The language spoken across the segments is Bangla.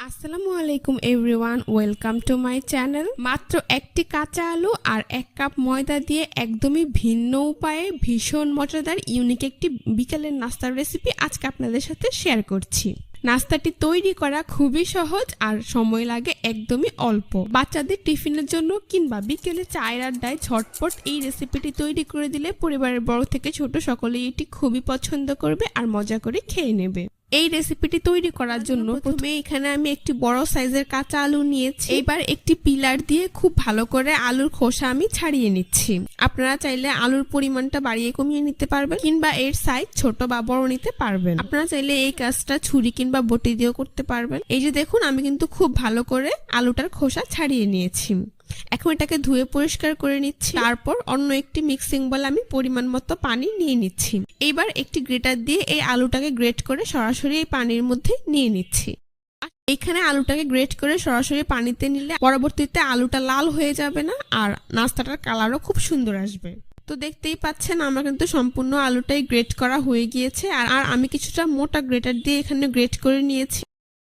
আসসালামু আলাইকুম everyone, welcome to my channel. মাত্র একটি কাঁচা আলু আর 1 কাপ ময়দা দিয়ে একদমই ভিন্ন উপায়ে ভীষণ মজাদার ইউনিক একটি বিকেলের নাস্তার রেসিপি আজকে আপনাদের সাথে শেয়ার করছি। নাস্তাটি তৈরি করা খুবই সহজ আর সময় লাগে একদমই অল্প। বাচ্চাদের টিফিনের জন্য কিংবা বিকেলে চায়ের আড্ডায় ঝটপট এই রেসিপিটি তৈরি করে দিলে পরিবারের বড় থেকে ছোট সকলেই এটি খুবই পছন্দ করবে আর মজা করে খেয়ে নেবে। এই রেসিপিটি তৈরি করার জন্য প্রথমে এখানে আমি একটি বড় সাইজের কাঁচা আলু নিয়েছি। এবার একটি পিলার দিয়ে খুব ভালো করে আলুর খোসা আমি ছাড়িয়ে নিচ্ছি। আপনারা চাইলে আলুর পরিমাণটা বাড়িয়ে কমিয়ে নিতে পারবেন কিংবা এর সাইজ ছোট বা বড় নিতে পারবেন। আপনারা চাইলে এই কাজটা ছুরি কিংবা বটি দিয়েও করতে পারবেন। এই যে দেখুন, আমি কিন্তু খুব ভালো করে আলুটার খোসা ছাড়িয়ে নিয়েছি। এখন এটাকে ধুয়ে পরিষ্কার করে নিচ্ছি। তারপর অন্য একটি মিক্সিং বলে আমি পরিমাণ মতো পানি নিয়ে নিচ্ছি। এবার একটি গ্রেটার দিয়ে এই আলুটাকে গ্রেট করে সরাসরি এই পানির মধ্যে নিয়ে নিচ্ছি। এখানে আলুটাকে গ্রেট করে সরাসরি পানিতে নিলে পরবর্তীতে আলুটা লাল হয়ে যাবে না আর নাস্তাটার কালারও খুব সুন্দর আসবে। তো দেখতেই পাচ্ছেন আমার কিন্তু সম্পূর্ণ আলুটাই গ্রেট করা হয়ে গিয়েছে আর আমি কিছুটা মোটা গ্রেটার দিয়ে এখানে গ্রেট করে নিয়েছি।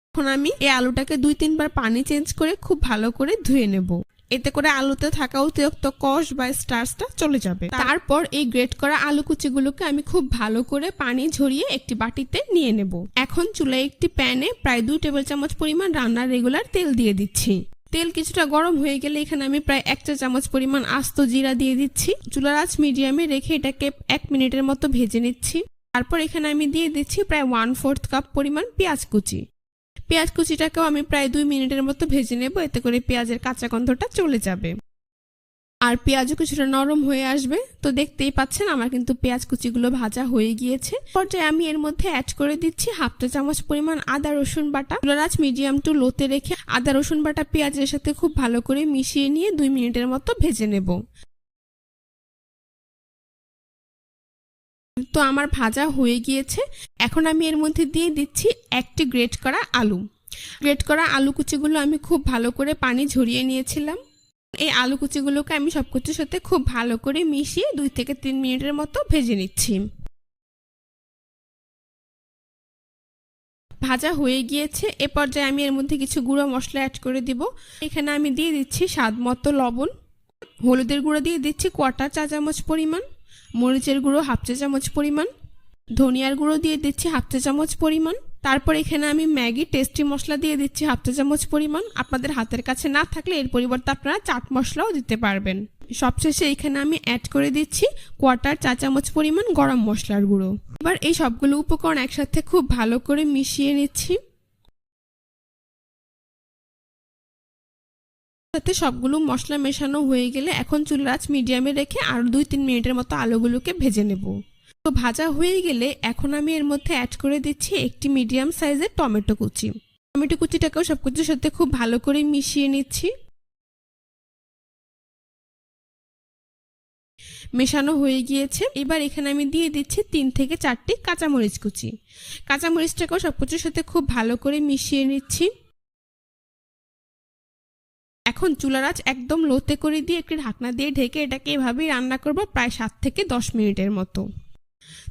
এখন আমি এই আলুটাকে 2-3 বার পানি চেঞ্জ করে খুব ভালো করে ধুয়ে নেব। এতে করে আলুতে থাকা অতিরিক্ত কষ বা স্টার্চটা চলে যাবে। তারপর এই গ্রেট করা আলু কুচিগুলোকে আমি খুব ভালো করে পানি ঝরিয়ে একটি বাটিতে নিয়ে নেব। এখন চুলায় একটি প্যানে প্রায় 2 টেবিল চামচ পরিমাণ রান্নার রেগুলার তেল দিয়ে দিচ্ছি। তেল কিছুটা গরম হয়ে গেলে এখানে আমি প্রায় 1 চা চামচ পরিমাণ আস্ত জিরা দিয়ে দিচ্ছি। চুলার আঁচ মিডিয়ামে রেখে এটাকে 1 মিনিটের মতো ভেজে নিচ্ছি। তারপর এখানে আমি দিয়ে দিচ্ছি প্রায় 1/4 কাপ পরিমাণ পেঁয়াজ কুচি। পেঁয়াজ কুচিটাকেও আমি প্রায় 2 মিনিটের মতো ভেজে নেব, এতে করে পেঁয়াজের কাঁচা গন্ধটা চলে যাবে আর পেঁয়াজও কিছুটা নরম হয়ে আসবে। তো দেখতেই পাচ্ছেন আমার কিন্তু পেঁয়াজ কুচিগুলো ভাজা হয়ে গিয়েছে। পর্যায়ে আমি এর মধ্যে অ্যাড করে দিচ্ছি 1/2 চা চামচ পরিমাণ আদা রসুন বাটা। চুলার আঁচ মিডিয়াম টু লোতে রেখে আদা রসুন বাটা পেঁয়াজের সাথে খুব ভালো করে মিশিয়ে নিয়ে 2 মিনিটের মতো ভেজে নেব। তো আমার ভাজা হয়ে গিয়েছে। এখন আমি এর মধ্যে দিয়ে দিচ্ছি একটি গ্রেট করা আলু। গ্রেট করা আলু কুচিগুলো আমি খুব ভালো করে পানি ঝরিয়ে নিয়েছিলাম। এই আলু কুচিগুলোকে আমি সবকিছুর সাথে খুব ভালো করে মিশিয়ে 2 থেকে 3 মিনিটের মতো ভেজে নিচ্ছি। ভাজা হয়ে গিয়েছে। এ পর্যায়ে আমি এর মধ্যে কিছু গুঁড়ো মশলা অ্যাড করে দিব। এখানে আমি দিয়ে দিচ্ছি স্বাদ মতো লবণ, হলুদের গুঁড়ো দিয়ে দিচ্ছি 1/4 চা চামচ পরিমাণ, মরিচের গুঁড়ো 1/2 চা চামচ পরিমাণ, ধনিয়ার গুঁড়ো দিয়ে দিচ্ছি 1/2 চা চামচ পরিমাণ। তারপর এখানে আমি ম্যাগি টেস্টি মশলা দিয়ে দিচ্ছি 1/2 চা চামচ পরিমাণ। আপনাদের হাতের কাছে না থাকলে এর পরিবর্তে আপনারা চাট মশলাও দিতে পারবেন। সবশেষে এখানে আমি অ্যাড করে দিচ্ছি 1/4 চা চামচ পরিমাণ গরম মশলার গুঁড়ো। এবার এই সবগুলো উপকরণ একসাথে খুব ভালো করে মিশিয়ে নিচ্ছি। সাথে সবগুলো মশলা মেশানো হয়ে গেলে এখন চুলার আঁচ মিডিয়ামে রেখে আরো 2-3 মিনিটের মতো আলুগুলোকে ভেজে নেব। তো ভাজা হয়ে গেলে এখন আমি এর মধ্যে অ্যাড করে দিচ্ছি একটি মিডিয়াম সাইজের টমেটো কুচি। টমেটো কুচিটাকেও সবকিছুর সাথে খুব ভালো করে মিশিয়ে নিচ্ছি। মেশানো হয়ে গিয়েছে। এবার এখানে আমি দিয়ে দিচ্ছি 3 থেকে 4টি কাঁচামরিচ কুচি। কাঁচামরিচটাকেও সবকিছুর সাথে খুব ভালো করে মিশিয়ে নিচ্ছি। এখন চুলার আঁচ একদম লোতে করে দিয়ে একটি ঢাকনা দিয়ে ঢেকে এটাকে এভাবেই রান্না করব প্রায় 7 থেকে 10 মিনিটের মতো।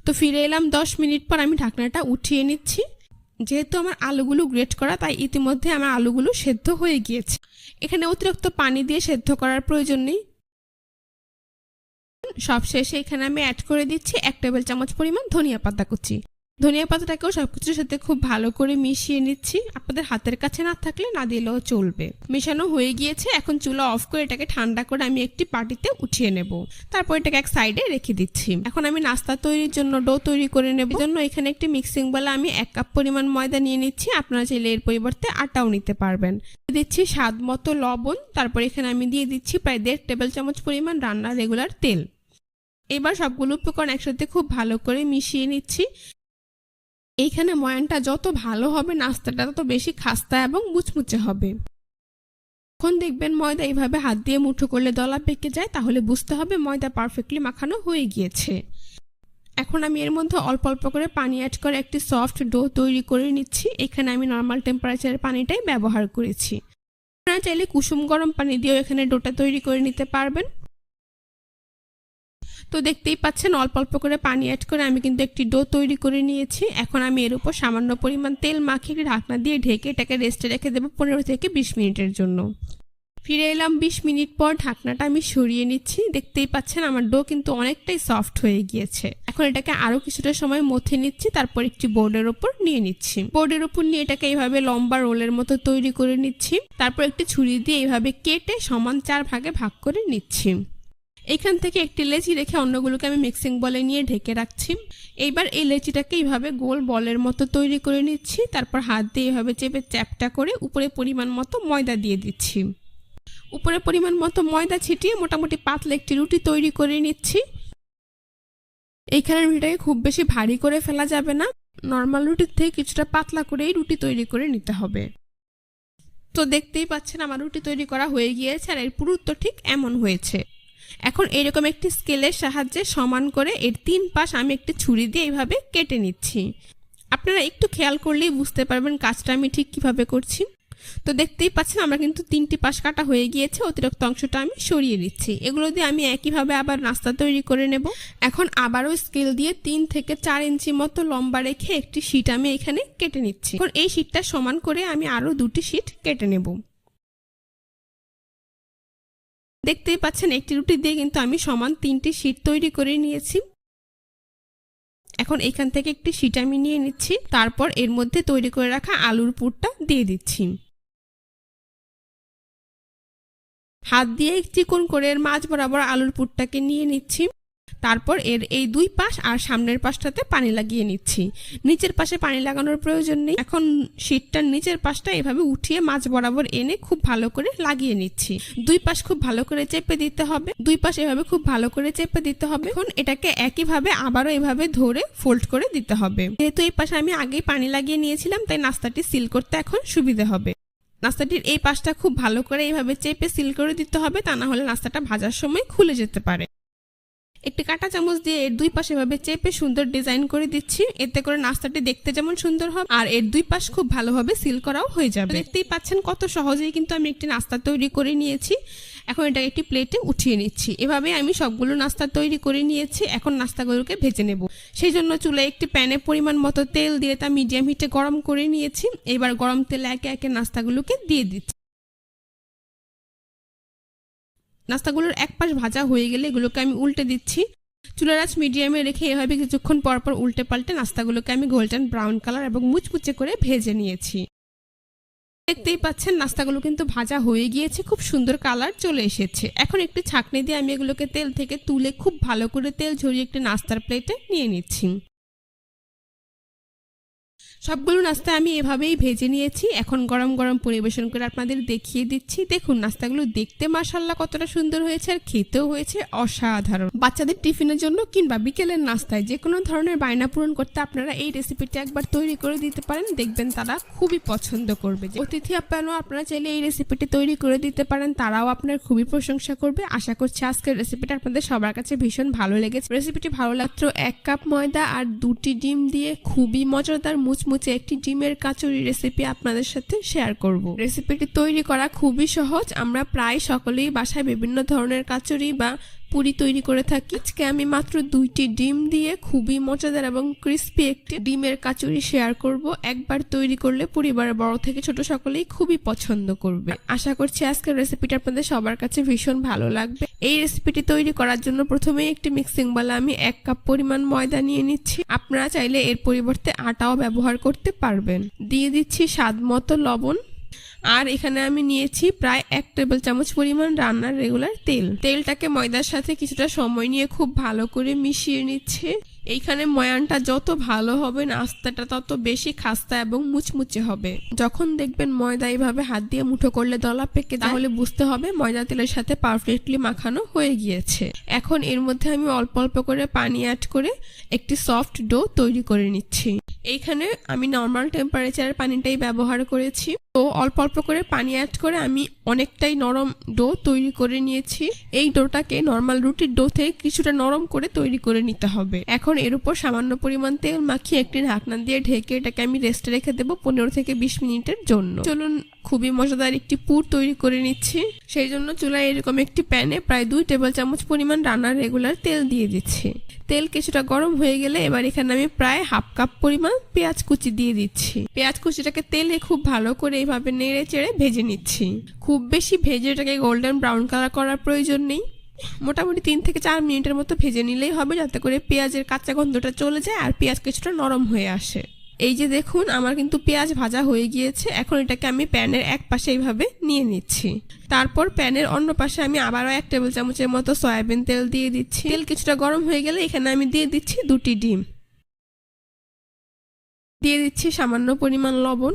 তো ফিরে এলাম 10 মিনিট পর। আমি ঢাকনাটা উঠিয়ে নিচ্ছি। যেহেতু আমার আলুগুলো গ্রেট করা তাই ইতিমধ্যে আমার আলুগুলো সেদ্ধ হয়ে গিয়েছে। এখানে অতিরিক্ত পানি দিয়ে সেদ্ধ করার প্রয়োজন নেই। সবশেষে এখানে আমি অ্যাড করে দিচ্ছি 1 টেবিল চামচ পরিমাণ ধনিয়া পাতা কুচি। ধনিয়া পাতাটাকেও সবকিছুর সাথে খুব ভালো করে মিশিয়ে নিচ্ছি। আপনাদের হাতের কাছে না থাকলে না দিলেও চলবে। মেশানো হয়ে গিয়েছে। এখন চুলা অফ করে এটাকে ঠান্ডা করে আমি একটি বাটিতে উঠিয়ে নেব। তারপর এটাকে এক সাইডে রেখে দিচ্ছি। এখন আমি নাস্তা তৈরির জন্য ডো তৈরি করে নেব। এর জন্য এখানে একটি মিক্সিং বলে আমি 1 কাপ পরিমাণ ময়দা নিয়ে নিচ্ছি। আপনারা চাইলে এর পরিবর্তে আটাও নিতে পারবেন। দিচ্ছি স্বাদ মতো লবণ। তারপর এখানে আমি দিয়ে দিচ্ছি প্রায় 1.5 টেবিল চামচ পরিমাণ রান্নার রেগুলার তেল। এবার সবগুলো উপকরণ একসাথে খুব ভালো করে মিশিয়ে নিচ্ছি। এইখানে ময়ানটা যত ভালো হবে নাস্তাটা তত বেশি খাস্তা এবং মুচমুচে হবে। এখন দেখবেন ময়দা এইভাবে হাত দিয়ে মুঠো করলে দলা পেকে যায়, তাহলে বুঝতে হবে ময়দা পারফেক্টলি মাখানো হয়ে গিয়েছে। এখন আমি এর মধ্যে অল্প অল্প করে পানি অ্যাড করে একটি সফট ডো তৈরি করে নিচ্ছি। এখানে আমি নর্মাল টেম্পারেচারের পানিটাই ব্যবহার করেছি। আপনারা চাইলে কুসুম গরম পানি দিয়েও এখানে ডোটা তৈরি করে নিতে পারবেন। তো দেখতেই পাচ্ছেন অল্প অল্প করে পানি অ্যাড করে আমি কিন্তু একটি ডো তৈরি করে নিয়েছি। এখন আমি এর উপর সামান্য পরিমাণ তেল মাখিয়ে ঢাকনা দিয়ে ঢেকে এটাকে রেস্টে রেখে দেবো 15 থেকে 20 মিনিটের জন্য। ফিরে এলাম 20 মিনিট পর, ঢাকনাটা আমি সরিয়ে নিচ্ছি। দেখতেই পাচ্ছেন আমার ডো কিন্তু অনেকটাই সফট হয়ে গিয়েছে। এখন এটাকে আরো কিছুটা সময় মথে নিচ্ছি, তারপর একটি বোর্ডের উপর নিয়ে নিচ্ছি। বোর্ডের উপর নিয়ে এটাকে এইভাবে লম্বা রোলের মতো তৈরি করে নিচ্ছি। তারপর একটি ছুরি দিয়ে এইভাবে কেটে সমান 4 ভাগে ভাগ করে নিচ্ছি। এইখান থেকে একটি লেচি রেখে অন্যগুলোকে আমি মিক্সিং বলে নিয়ে ঢেকে রাখছি। এইবার এই লেচিটাকে এইভাবে গোল বলের মতো তৈরি করে নিচ্ছি। তারপর হাত দিয়ে এইভাবে চেপে চ্যাপটা করে উপরে পরিমাণ মতো ময়দা দিয়ে দিচ্ছি। উপরে পরিমাণ মতো ময়দা ছিটিয়ে মোটামুটি পাতলা একটি রুটি তৈরি করে নিচ্ছি। এইখানের রুটিটাকে খুব বেশি ভারী করে ফেলা যাবে না, নর্মাল রুটির থেকে কিছুটা পাতলা করেই রুটি তৈরি করে নিতে হবে। তো দেখতেই পাচ্ছেন আমার রুটি তৈরি করা হয়ে গিয়েছে আর এর পুরুত্ব ঠিক এমন হয়েছে। এখন এরকম একটি স্কেলের সাহায্যে সমান করে এর 3 পাশ আমি একটি ছুরি দিয়ে এইভাবে কেটে নিচ্ছি। আপনারা একটু খেয়াল করলেই বুঝতে পারবেন কাজটা আমি ঠিক কিভাবে করছি। তো দেখতেই পাচ্ছেন আমরা কিন্তু 3টি পাশ কাটা হয়ে গিয়েছে, অতিরিক্ত অংশটা আমি সরিয়ে দিচ্ছি। এগুলো দিয়ে আমি একইভাবে আবার নাস্তা তৈরি করে নেব। এখন আবারও স্কেল দিয়ে 3 থেকে 4 ইঞ্চি মতো লম্বা রেখে একটি শীট আমি এখানে কেটে নিচ্ছি। এখন এই শীটটা সমান করে আমি আরো 2টি শীট কেটে নেব। দেখতেই পাচ্ছেন একটি রুটি দিয়ে কিন্তু আমি সমান 3টি শীট তৈরি করে নিয়েছি। এখন এখান থেকে একটি শীট আমি নিয়ে নিচ্ছি, তারপর এর মধ্যে তৈরি করে রাখা আলুর পুরটা দিয়ে দিচ্ছি। হাত দিয়ে চিকন করে এর মাঝ বরাবর আলুর পুরটাকে নিয়ে নিচ্ছি। তারপর এর এই 2 পাশ আর সামনের পাশটাতে পানি লাগিয়ে নিচ্ছি। নিচের পাশে পানি লাগানোর প্রয়োজন নেই। এখন শীটটার নিচের পাশটা এভাবে উঠিয়ে মাঝ বরাবর এনে খুব ভালো করে লাগিয়ে নিচ্ছি। 2 পাশ খুব ভালো করে চেপে দিতে হবে, 2 পাশ এভাবে খুব ভালো করে চেপে দিতে হবে। এখন এটাকে একইভাবে আবারও এভাবে ধরে ফোল্ড করে দিতে হবে। যেহেতু এই পাশে আমি আগেই পানি লাগিয়ে নিয়েছিলাম, তাই নাস্তাটি সিল করতে এখন সুবিধা হবে। নাস্তাটির এই পাশটা খুব ভালো করে এইভাবে চেপে সিল করে দিতে হবে, তা না হলে নাস্তাটা ভাজার সময় খুলে যেতে পারে। একটি কাঁটা চামচ দিয়ে এর 2 পাশে এভাবে চেপে সুন্দর ডিজাইন করে দিচ্ছি। এতে করে নাস্তাটি দেখতে যেমন সুন্দর হবে আর এর 2 পাশ খুব ভালোভাবে সিল করাও হয়ে যাবে। দেখতেই পাচ্ছেন কত সহজেই কিন্তু আমি একটি নাস্তা তৈরি করে নিয়েছি। এখন এটা একটি প্লেটে উঠিয়ে নিচ্ছি। এভাবে আমি সবগুলো নাস্তা তৈরি করে নিয়েছি। এখন নাস্তাগুলোকে ভেজে নেব। সেই জন্য চুলায় একটি প্যানে পরিমাণ মতো তেল দিয়ে তা মিডিয়াম হিটে গরম করে নিয়েছি। এবার গরম তেলে একে একে নাস্তাগুলোকে দিয়ে দিচ্ছি। নাস্তাগুলোর এক পাশ ভাজা হয়ে গেলে এগুলোকে আমি উল্টে দিচ্ছি। চুলার আঁচ মিডিয়ামে রেখে এভাবে কিছুক্ষণ পর পর উল্টে পাল্টে নাস্তাগুলোকে আমি গোল্ডেন ব্রাউন কালার এবং মুচমুচে করে ভেজে নিয়েছি। দেখতেই পাচ্ছেন নাস্তাগুলো কিন্তু ভাজা হয়ে গিয়েছে, খুব সুন্দর কালার চলে এসেছে। এখন একটি ছাঁকনি দিয়ে আমি এগুলোকে তেল থেকে তুলে খুব ভালো করে তেল ঝরিয়ে একটি নাস্তার প্লেটে নিয়ে নিচ্ছি। সবগুলো নাস্তা আমি এভাবেই ভেজে নিয়েছি। এখন গরম গরম পরিবেশন করে আপনাদের দেখিয়ে দিচ্ছি। দেখুন নাস্তাগুলো দেখতে মাশাআল্লাহ কতটা সুন্দর হয়েছে আর খেতেও হয়েছে অসাধারণ। বাচ্চাদের টিফিনের জন্য কিংবা বিকেলের নাস্তায় যে কোনো ধরনের বায়না পূরণ করতে আপনারা এই রেসিপিটি একবার তৈরি করে দিতে পারেন, দেখবেন তারা খুবই পছন্দ করবে। অতিথি আপ্যায়নও আপনারা চাইলে এই রেসিপিটি তৈরি করে দিতে পারেন, তারাও আপনার খুবই প্রশংসা করবে। আশা করছি আজকের রেসিপিটা আপনাদের সবার কাছে ভীষণ ভালো লেগেছে। রেসিপিটি ভালো লাগতো 1 কাপ ময়দা আর 2টি ডিম দিয়ে খুবই মজাদার মুচমুচে একটি ডিমের কাচুরি রেসিপি আপনাদের সাথে শেয়ার করব। রেসিপিটি তৈরি করা খুবই সহজ। আমরা প্রায় সকলেই বাসায় বিভিন্ন ধরনের কাচুরি বা পুরি তৈরি করে থাকি। আজকে আমি মাত্র 2টি ডিম দিয়ে খুবই মজাদার এবং ক্রিস্পি একটি ডিমের কাচুরি শেয়ার করব। একবার তৈরি করলে পরিবারের বড় থেকে ছোট সকলেই খুবই পছন্দ করবে। আশা করছি আজকের রেসিপিটা আপনাদের সবার কাছে ভীষণ ভালো লাগবে। এই রেসিপিটি তৈরি করার জন্য প্রথমে একটি মিক্সিং বলে আমি 1 কাপ পরিমাণ ময়দা নিয়ে নিচ্ছি। আপনারা চাইলে এর পরিবর্তে আটাও ব্যবহার করতে পারবেন। দিয়ে দিচ্ছি স্বাদ মতো লবণ। আর এখানে আমি নিয়েছি প্রায় 1 টেবিল চামচ পরিমাণ রান্নার রেগুলার তেল। তেলটাকে ময়দার সাথে কিছুটা সময় নিয়ে খুব ভালো করে মিশিয়ে নিচ্ছে। এইখানে ময়ানটা যত ভালো হবে নাস্তাটা তত বেশি খাস্তা এবং মুচমুচে হবে। যখন দেখবেন ময়দা এইভাবে হাত দিয়ে মুঠো করলে দলা পেকে, তাহলে বুঝতে হবে ময়দা তেলের সাথে পারফেক্টলি মাখানো হয়ে গিয়েছে। এখন এর মধ্যে আমি অল্প অল্প করে পানি অ্যাড করে একটি সফট ডো তৈরি করে নিচ্ছি। এইখানে আমি নর্মাল টেম্পারেচারের পানিটাই ব্যবহার করেছি। তো অল্প অল্প করে পানি অ্যাড করে আমি অনেকটাই নরম ডো তৈরি করে নিয়েছি। এই ডোটাকে নর্মাল রুটির ডো থেকে কিছুটা নরম করে তৈরি করে নিতে হবে। এখন এখন এর উপর সামান্য পরিমাণ তেল মাখিয়ে একটি ঢাকনা দিয়ে ঢেকে এটাকে আমি রেস্টে রেখে দেবো 15 থেকে 20 মিনিটের জন্য। চলুন খুবই মজাদার একটি পুর তৈরি করে নিচ্ছি। সেই জন্য চুলায় এরকম একটি প্যানে প্রায় 2 টেবিল চামচ পরিমাণ রান্নার রেগুলার তেল দিয়ে দিচ্ছি। তেল কিছুটা গরম হয়ে গেলে এবার এখানে আমি প্রায় হাফ কাপ পরিমাণ পেঁয়াজ কুচি দিয়ে দিচ্ছি। পেঁয়াজ কুচিটাকে তেলে খুব ভালো করে এইভাবে নেড়ে চেড়ে ভেজে নিচ্ছি। খুব বেশি ভেজে এটাকে গোল্ডেন ব্রাউন কালার করার প্রয়োজন নেই, মোটামুটি 3 থেকে 4 মিনিটের মতো ভেজে নিলেই হবে, যাতে করে পেঁয়াজের কাঁচা গন্ধটা চলে যায় আর পেঁয়াজ কিছুটা নরম হয়ে আসে। এই যে দেখুন আমার কিন্তু পেঁয়াজ ভাজা হয়ে গিয়েছে। এখন এটাকে আমি প্যানের এক পাশে এইভাবে নিয়ে নিচ্ছি। তারপর প্যানের অন্য পাশে আমি আবারও 1 টেবিল চামচের মতো সয়াবিন তেল দিয়ে দিচ্ছি। তেল কিছুটা গরম হয়ে গেলে এখানে আমি দিয়ে দিচ্ছি 2টি ডিম, দিয়ে দিচ্ছি সামান্য পরিমাণ লবণ।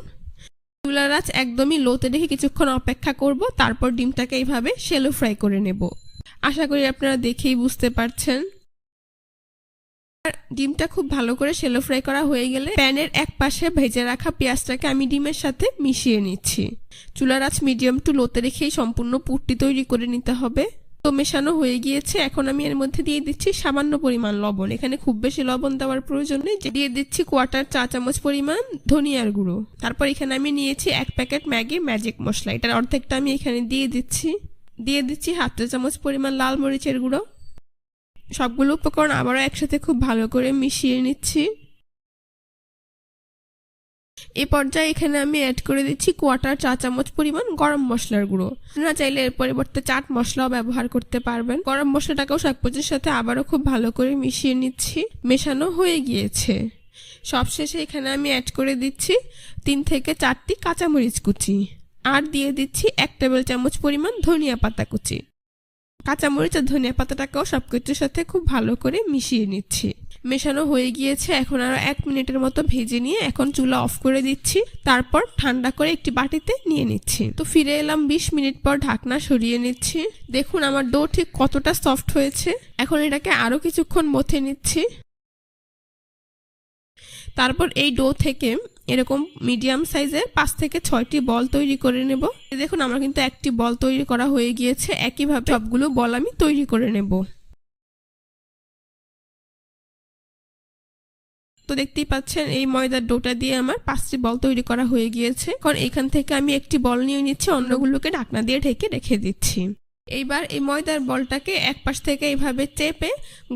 চুলার আঁচ একদমই লোতে রেখে কিছুক্ষণ অপেক্ষা করব, তারপর ডিমটাকে এইভাবে শ্যালো ফ্রাই করে নেব। আশা করি আপনারা দেখেই বুঝতে পারছেন। ডিমটা খুব ভালো করে শ্যালো ফ্রাই করা হয়ে গেলে প্যানের এক পাশে ভেজে রাখা পেঁয়াজটাকে আমি ডিমের সাথে মিশিয়ে নিচ্ছি। চুলার আঁচ মিডিয়াম টু লোতে রেখেই সম্পূর্ণ পুরটি তৈরি করে নিতে হবে। তো মেশানো হয়ে গিয়েছে। এখন আমি এর মধ্যে দিয়ে দিচ্ছি সামান্য পরিমাণ লবণ। এখানে খুব বেশি লবণ দেওয়ার প্রয়োজন নেই। দিয়ে দিচ্ছি 1/4 চা চামচ পরিমাণ ধনিয়ার গুঁড়ো। তারপর এখানে আমি নিয়েছি 1 প্যাকেট ম্যাগি ম্যাজিক মশলা, এটার অর্ধেকটা আমি এখানে দিয়ে দিচ্ছি। দিয়ে দিচ্ছি 1/2 চা চামচ পরিমাণ লাল মরিচের গুঁড়ো। সবগুলো উপকরণ আবারও একসাথে খুব ভালো করে মিশিয়ে নিচ্ছি। এই পর্যায়ে এখানে আমি অ্যাড করে দিচ্ছি 1/4 চা চামচ পরিমাণ গরম মশলার গুঁড়ো। আপনারা চাইলে এর পরিবর্তে চাট মশলাও ব্যবহার করতে পারবেন। গরম মশলাটাকেও সবকিছুর সাথে আবারও খুব ভালো করে মিশিয়ে নিচ্ছি। মেশানো হয়ে গিয়েছে। সবশেষে এখানে আমি অ্যাড করে দিচ্ছি 3 থেকে 4টি কাঁচামরিচ কুচি, আর দিয়ে দিচ্ছি 1 টেবিল চামচ পরিমাণ ধনিয়া পাতা কুচি। কাঁচামরিচ আর ধনিয়া পাতাটাকেও সবকিছুর সাথে খুব ভালো করে মিশিয়ে নিচ্ছি। মেশানো হয়ে গিয়েছে। এখন আরো 1 মিনিটের মতো ভেজে নিয়ে এখন চুলা অফ করে দিচ্ছি। তারপর ঠান্ডা করে একটি বাটিতে নিয়ে নিচ্ছি। তো ফিরে এলাম 20 মিনিট পর, ঢাকনা সরিয়ে নিচ্ছি। দেখুন আমার ডো ঠিক কতটা সফট হয়েছে। এখন এটাকে আরো কিছুক্ষণ মথে নিচ্ছি। তারপর এই ডো থেকে এরকম মিডিয়াম সাইজের 5 থেকে 6টি বল তৈরি করে নেব। দেখুন আমার কিন্তু একটি বল তৈরি করা হয়ে গিয়েছে। একইভাবে সবগুলো বল আমি তৈরি করে নেব। তো দেখতেই পাচ্ছেন এই ময়দার ডোটা দিয়ে আমার 5টি বল তৈরি করা হয়ে গিয়েছে। এখন এখান থেকে আমি একটি বল নিয়ে নিচ্ছি, অন্যগুলোকে ঢাকনা দিয়ে ঢেকে রেখে দিচ্ছি। এইবার এই ময়দার বলটাকে এক পাশ থেকে এইভাবে চেপে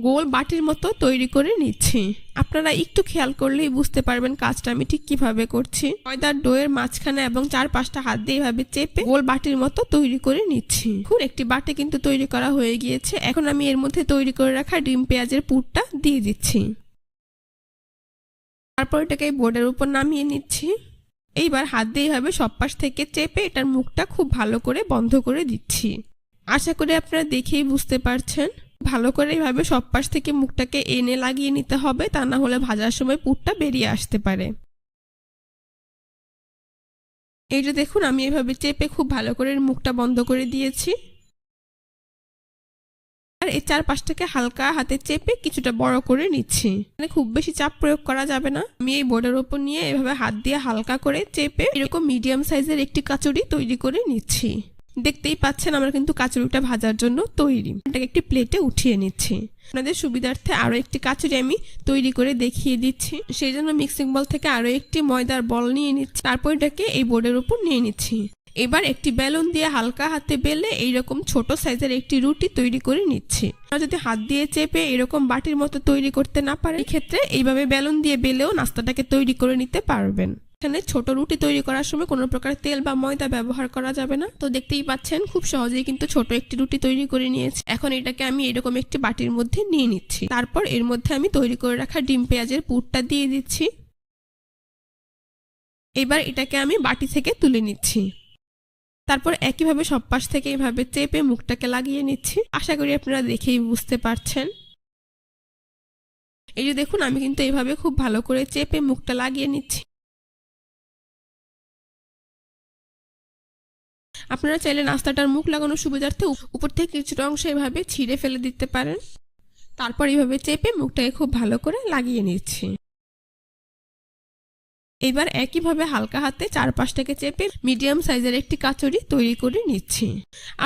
গোল বাটির মতো তৈরি করে নিচ্ছি। আপনারা একটু খেয়াল করলেই বুঝতে পারবেন কাজটা আমি ঠিক কিভাবে করছি। ময়দার ডোয়ের মাঝখানে এবং 4-5টা হাত দিয়ে এইভাবে চেপে গোল বাটির মতো তৈরি করে নিচ্ছি। খুব একটি বাটি কিন্তু তৈরি করা হয়ে গিয়েছে। এখন আমি এর মধ্যে তৈরি করে রাখা ডিম পেঁয়াজের পুরটা দিয়ে দিচ্ছি। তারপর এটাকে বোর্ডের উপর নামিয়ে নিচ্ছি। এইবার হাত দিয়ে এইভাবে সব পাশ থেকে চেপে এটার মুখটা খুব ভালো করে বন্ধ করে দিচ্ছি। আশা করি আপনারা দেখেই বুঝতে পারছেন। ভালো করে এইভাবে সব পাশ থেকে মুখটাকে এনে লাগিয়ে নিতে হবে, তা না হলে ভাজার সময় পুরটা বেরিয়ে আসতে পারে। এই যে দেখুন আমি এইভাবে চেপে খুব ভালো করে মুখটা বন্ধ করে দিয়েছি। আর এই 4-5টাকে হালকা হাতে চেপে কিছুটা বড় করে নিচ্ছি। মানে খুব বেশি চাপ প্রয়োগ করা যাবে না। আমি এই বোর্ডের উপর নিয়ে এভাবে হাত দিয়ে হালকা করে চেপে এরকম মিডিয়াম সাইজের একটি কাচুরি তৈরি করে নিচ্ছি। দেখতেই পাচ্ছেন আমরা কিন্তু কাচুরিটা ভাজার জন্য তৈরি। এটাকে একটি প্লেটে উঠিয়ে নিচ্ছি। আপনাদের সুবিধার্থে আরো একটি কাচুরি আমি তৈরি করে দেখিয়ে দিচ্ছি। সেই জন্য মিক্সিং বল থেকে আরো একটি ময়দার বল নিয়ে নিচ্ছি। তারপর এটাকে এই বোর্ডের উপর নিয়ে নিচ্ছি। এবার একটি বেলুন দিয়ে হালকা হাতে বেলে এইরকম ছোট সাইজের একটি রুটি তৈরি করে নিচ্ছি। আর যদি হাত দিয়ে চেপে এরকম বাটির মতো তৈরি করতে না পারে, এক্ষেত্রে এইভাবে বেলুন দিয়ে বেলেও নাস্তাটাকে তৈরি করে নিতে পারবেন। এখানে ছোট রুটি তৈরি করার সময় কোনো প্রকার তেল বা ময়দা ব্যবহার করা যাবে না। তো দেখতেই পাচ্ছেন খুব সহজেই কিন্তু ছোট একটি রুটি তৈরি করে নিয়েছি। এখন এটাকে আমি এরকম একটি বাটির মধ্যে নিয়ে নিচ্ছি। তারপর এর মধ্যে আমি তৈরি করে রাখা ডিম পেঁয়াজের পুরটা দিয়ে দিচ্ছি। এবার এটাকে আমি বাটি থেকে তুলে নিচ্ছি। তারপর একইভাবে সব পাশ থেকে এইভাবে চেপে মুখটাকে লাগিয়ে নিচ্ছি। আশা করি আপনারা দেখেই বুঝতে পারছেন। এই যে দেখুন আমি কিন্তু এইভাবে খুব ভালো করে চেপে মুখটা লাগিয়ে নিচ্ছি। আপনারা চাইলে নাস্তাটার মুখ লাগানোর সুবিধার্থে উপর থেকে কিছুটা অংশ এভাবে ছিঁড়ে ফেলে দিতে পারেন। তারপর এইভাবে চেপে মুখটাকে খুব ভালো করে লাগিয়ে নিচ্ছি। এবার একইভাবে হালকা হাতে চারপাশটাকে চেপে মিডিয়াম সাইজের একটি কাচুরি তৈরি করে নিচ্ছি।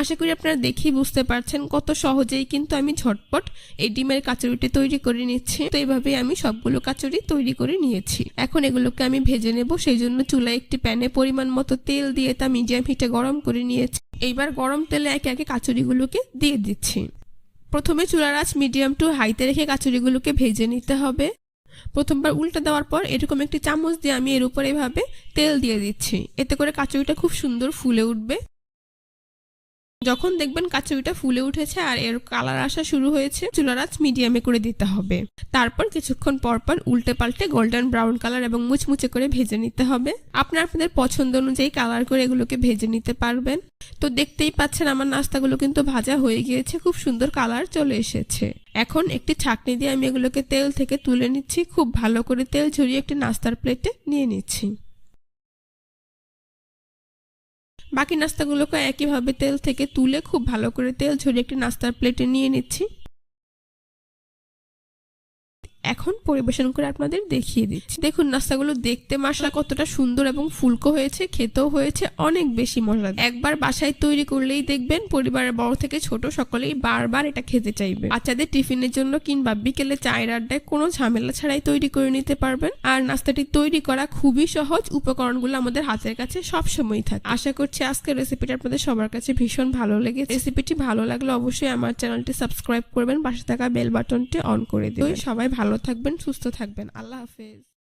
আশা করি আপনারা দেখেই বুঝতে পারছেন কত সহজেই কিন্তু আমি ঝটপট এই ডিমের কাচুরিটি তৈরি করে নিচ্ছি। তো এইভাবেই আমি সবগুলো কাচুরি তৈরি করে নিয়েছি। এখন এগুলোকে আমি ভেজে নেব, সেই জন্য চুলায় একটি প্যানে পরিমাণ মতো তেল দিয়ে তা মিডিয়াম হিটে গরম করে নিয়েছি। এইবার গরম তেলে একে একে কাচুরিগুলোকে দিয়ে দিচ্ছি। প্রথমে চুলার আঁচ মিডিয়াম টু হাইতে রেখে কাচুরিগুলোকে ভেজে নিতে হবে। প্রথমবার উল্টে দেওয়ার পর এরকম একটি চামচ দিয়ে আমি এর উপর এভাবে তেল দিয়ে দিচ্ছি, এতে করে কাচুরিটা খুব সুন্দর ফুলে উঠবে। যখন দেখবেন কাচুরিটা ফুলে উঠেছে আর এর কালার আসা শুরু হয়েছে, চুলার আঁচ মিডিয়ামে করে দিতে হবে। তারপর কিছুক্ষণ পর পর উল্টে পাল্টে গোল্ডেন ব্রাউন কালার এবং মুচমুচে করে ভেজে নিতে হবে। আপনাদের পছন্দ অনুযায়ী কালার করে এগুলোকে ভেজে নিতে পারবেন। তো দেখতেই পাচ্ছেন আমার নাস্তাগুলো কিন্তু ভাজা হয়ে গিয়েছে, খুব সুন্দর কালার চলে এসেছে। এখন একটি ছাঁকনি দিয়ে আমি এগুলোকে তেল থেকে তুলে নিচ্ছি। খুব ভালো করে তেল ঝরিয়ে একটি নাস্তার প্লেটে নিয়ে নিচ্ছি। বাকি নাস্তাগুলোকে একইভাবে তেল থেকে তুলে খুব ভালো করে তেল ঝরিয়ে একটি নাস্তার প্লেটে নিয়ে নিচ্ছি। এখন পরিবেশন করে আপনাদের দেখিয়ে দিচ্ছি। দেখুন নাস্তাগুলো দেখতে মাশাআল্লাহ কতটা সুন্দর এবং ফুলকো হয়েছে, খেতেও হয়েছে অনেক বেশি মজাদার। একবার বাসায় তৈরি করলেই দেখবেন পরিবারের বড় থেকে ছোট সকলেই বারবার এটা খেতে চাইবে। বাচ্চাদের টিফিনের জন্য কিংবা বিকেলে চায়ের আড্ডায় কোনো ঝামেলা ছাড়াই তৈরি করে নিতে পারবেন। আর নাস্তাটি তৈরি করা খুবই সহজ, উপকরণগুলো আমাদের হাতের কাছে সবসময় থাকে। আশা করছি আজকের রেসিপিটা আপনাদের সবার কাছে ভীষণ ভালো লেগেছে। রেসিপিটি ভালো লাগলে অবশ্যই আমার চ্যানেলটি সাবস্ক্রাইব করবেন, পাশে থাকা বেল বাটনটি অন করে দেবেন। সবাই ভালো থাকবেন, সুস্থ থাকবেন। আল্লাহ হাফেজ।